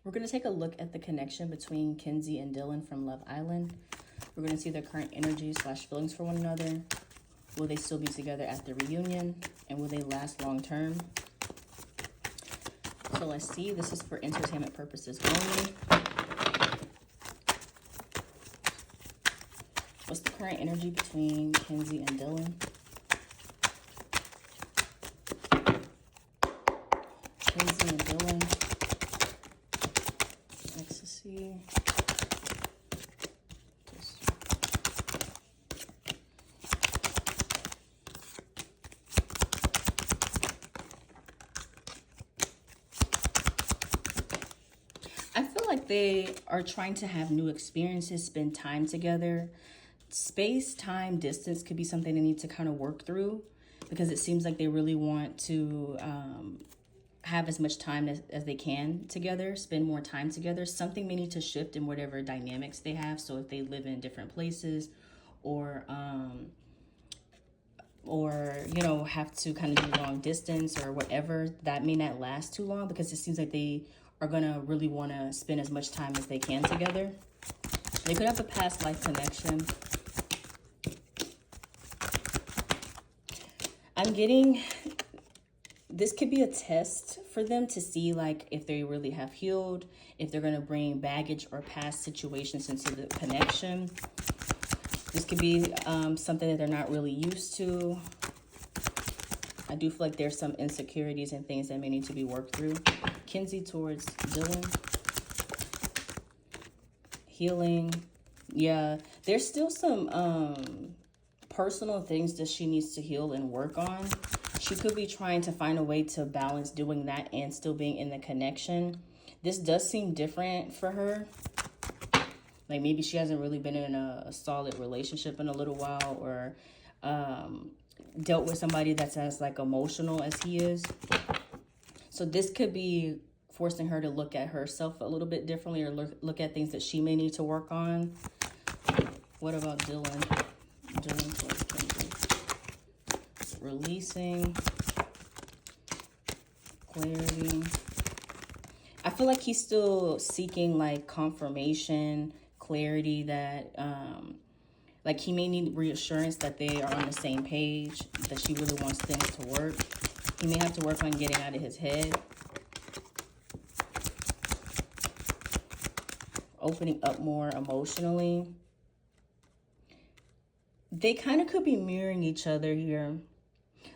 We're going to take a look at the connection between Kenzie and Dylan from Love Island. We're going to see their current energy / feelings for one another. Will they still be together at the reunion? And will they last long term? So let's see. This is for entertainment purposes only. What's the current energy between Kenzie and Dylan? Kenzie and Dylan. Ecstasy. I feel like they are trying to have new experiences, spend time together. Space, time, distance could be something they need to kind of work through, because it seems like they really want to have as much time as they can together, spend more time together. Something may need to shift in whatever dynamics they have. So if they live in different places, or you know, have to kind of do long distance or whatever, that may not last too long, because it seems like they are gonna really want to spend as much time as they can together. They could have a past life connection. I'm getting, this could be a test for them to see like if they really have healed, if they're going to bring baggage or past situations into the connection. This could be something that they're not really used to. I do feel like there's some insecurities and things that may need to be worked through. Kenzie towards Dylan. Healing. Yeah, there's still some personal things that she needs to heal and work on. She could be trying to find a way to balance doing that and still being in the connection. This does seem different for her. Like maybe she hasn't really been in a solid relationship in a little while, or dealt with somebody that's as like emotional as he is. So this could be forcing her to look at herself a little bit differently, or look at things that she may need to work on. What about Dylan? Dylan towards Kenzie. Releasing. Clarity. I feel like he's still seeking like confirmation, clarity, that like he may need reassurance that they are on the same page, that she really wants things to work. He may have to work on getting out of his head. Opening up more emotionally. They kind of could be mirroring each other here.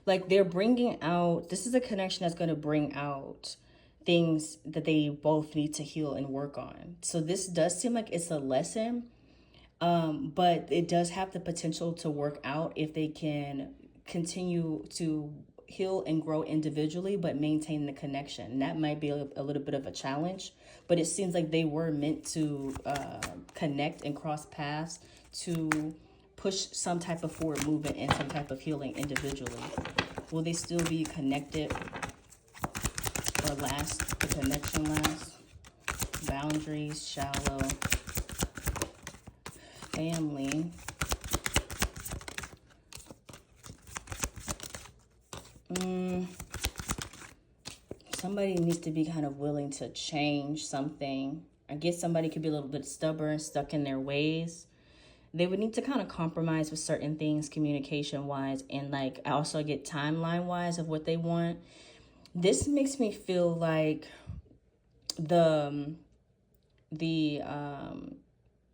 Like they're bringing out, this is a connection that's going to bring out things that they both need to heal and work on. So this does seem like it's a lesson, but it does have the potential to work out if they can continue to heal and grow individually, but maintain the connection. And that might be a little bit of a challenge, but it seems like they were meant to connect and cross paths to push some type of forward movement and some type of healing individually. Will they still be connected, or last, the connection last? Boundaries, shallow. Family. Somebody needs to be kind of willing to change something. I guess somebody could be a little bit stubborn, stuck in their ways. They would need to kind of compromise with certain things communication-wise, and like I also get timeline-wise of what they want. This makes me feel like the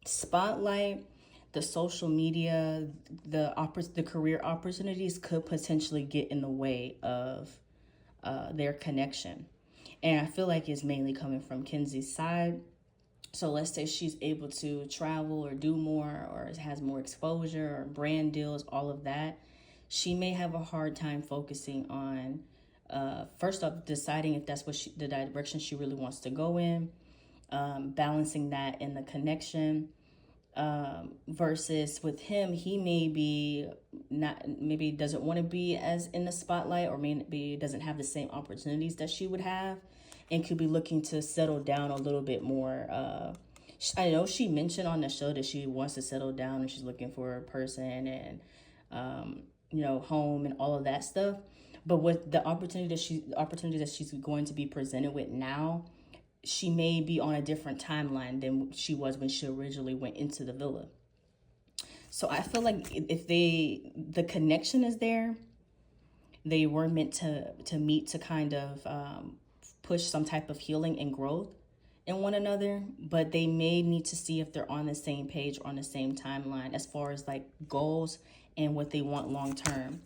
spotlight, the social media, the career opportunities could potentially get in the way of their connection. And I feel like it's mainly coming from Kenzie's side. So let's say she's able to travel or do more, or has more exposure or brand deals, all of that. She may have a hard time focusing on, first off, deciding if that's the direction she really wants to go in, balancing that in the connection, versus with him, he maybe doesn't want to be as in the spotlight, or maybe doesn't have the same opportunities that she would have, and could be looking to settle down a little bit more. I know she mentioned on the show that she wants to settle down and she's looking for a person and, you know, home and all of that stuff. But with the opportunity that she's going to be presented with now, she may be on a different timeline than she was when she originally went into the villa. So I feel like if the connection is there, they were meant to meet to kind of push some type of healing and growth in one another, but they may need to see if they're on the same page or on the same timeline as far as like goals and what they want long term.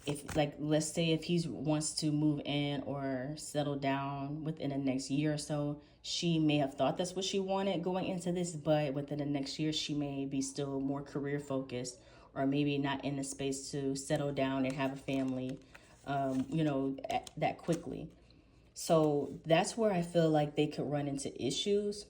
If, like, let's say if he wants to move in or settle down within the next year or so, she may have thought that's what she wanted going into this, but within the next year, she may be still more career focused, or maybe not in the space to settle down and have a family, that quickly. So that's where I feel like they could run into issues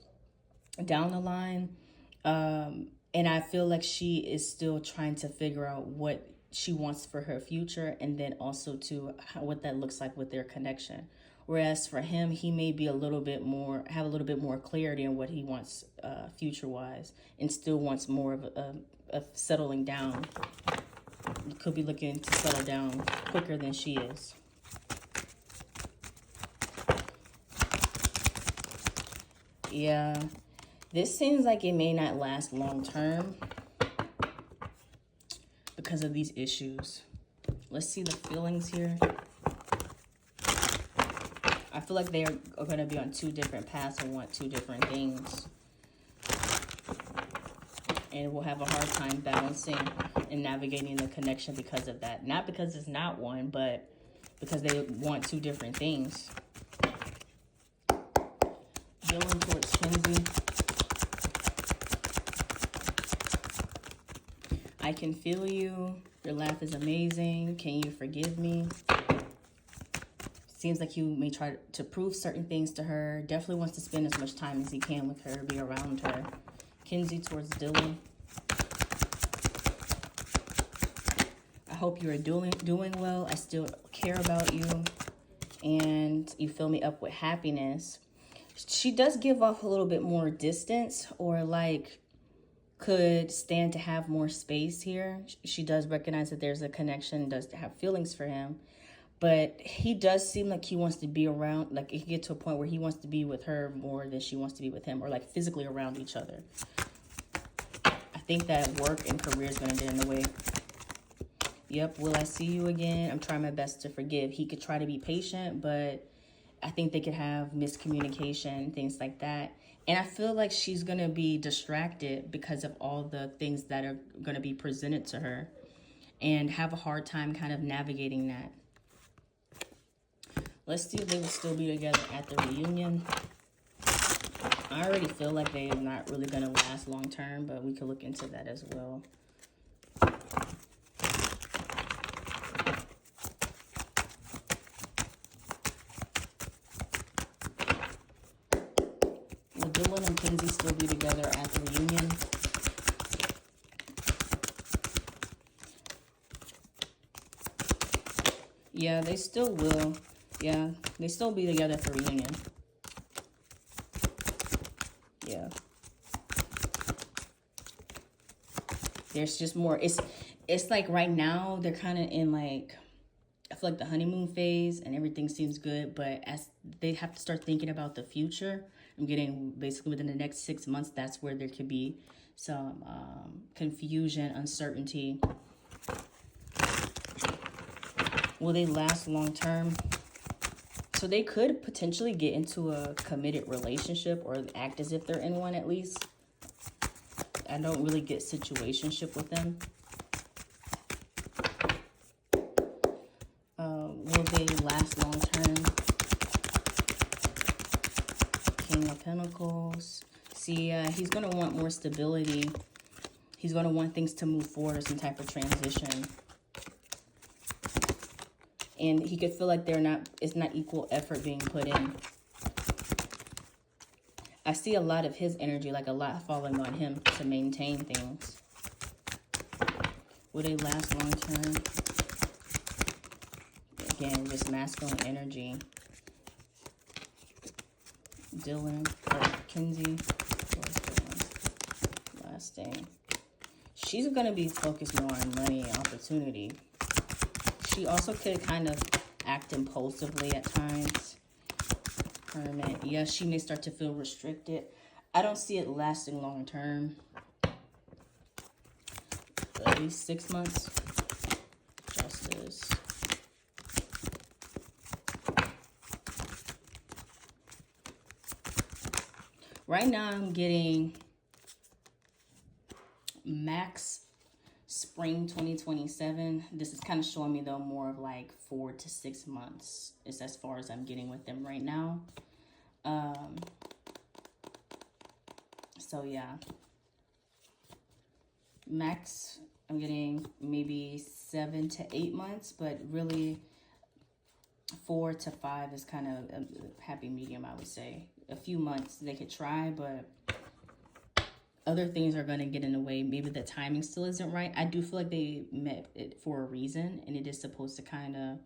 down the line. And I feel like she is still trying to figure out what she wants for her future, and then also to what that looks like with their connection. Whereas for him, he may be have a little bit more clarity on what he wants future wise, and still wants more of settling down. He could be looking to settle down quicker than she is. Yeah, this seems like it may not last long term because of these issues. Let's see the feelings here. I feel like they are going to be on two different paths and want two different things. And we'll have a hard time balancing and navigating the connection because of that. Not because it's not one, but because they want two different things. Dylan towards Kenzie. I can feel you. Your laugh is amazing. Can you forgive me? Seems like you may try to prove certain things to her. Definitely wants to spend as much time as he can with her, be around her. Kenzie towards Dylan. I hope you are doing well. I still care about you. And you fill me up with happiness. She does give off a little bit more distance, or like could stand to have more space here. She does recognize that there's a connection, does have feelings for him, but he does seem like he wants to be around, like it can get to a point where he wants to be with her more than she wants to be with him, or like physically around each other. I think that work and career is going to get in the way. Yep, will I see you again? I'm trying my best to forgive. He could try to be patient, but I think they could have miscommunication, things like that. And I feel like she's going to be distracted because of all the things that are going to be presented to her, and have a hard time kind of navigating that. Let's see if they will still be together at the reunion. I already feel like they are not really going to last long term, but we could look into that as well. Will Dylan and Kenzie still be together at the reunion? Yeah, they still will. Yeah, they still be together at the reunion. Yeah. There's just more. It's like right now they're kind of in like, I feel like the honeymoon phase and everything seems good, but as they have to start thinking about the future, I'm getting basically within the next 6 months, that's where there could be some confusion, uncertainty. Will they last long term? So they could potentially get into a committed relationship, or act as if they're in one at least. I don't really get situationship with them. Will they last long term? King of Pentacles. See, he's going to want more stability. He's going to want things to move forward, some type of transition. And he could feel like it's not equal effort being put in. I see a lot of his energy, like a lot falling on him to maintain things. Will they last long term? Again, just masculine energy. Dylan, or Kenzie. Where's Dylan? Lasting. She's going to be focused more on money and opportunity. She also could kind of act impulsively at times. Hermit. Yeah, she may start to feel restricted. I don't see it lasting long term. At least 6 months. Justice. Right now I'm getting max spring 2027. This is kind of showing me though more of like 4 to 6 months is as far as I'm getting with them right now. So yeah, max I'm getting maybe 7 to 8 months, but really 4 to 5 is kind of a happy medium, I would say. A few months they could try, but other things are going to get in the way. Maybe the timing still isn't right. I do feel like they met it for a reason, and it is supposed to kind of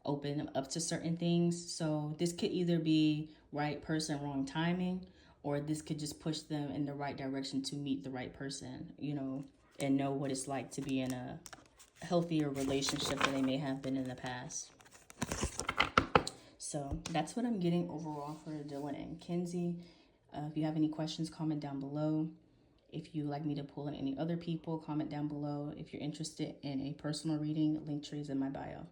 open them up to certain things. So this could either be right person, wrong timing, or this could just push them in the right direction to meet the right person, you know, and know what it's like to be in a healthier relationship than they may have been in the past. So that's what I'm getting overall for Dylan and Kenzie. If you have any questions, comment down below. If you'd like me to pull in any other people, comment down below. If you're interested in a personal reading, link tree is in my bio.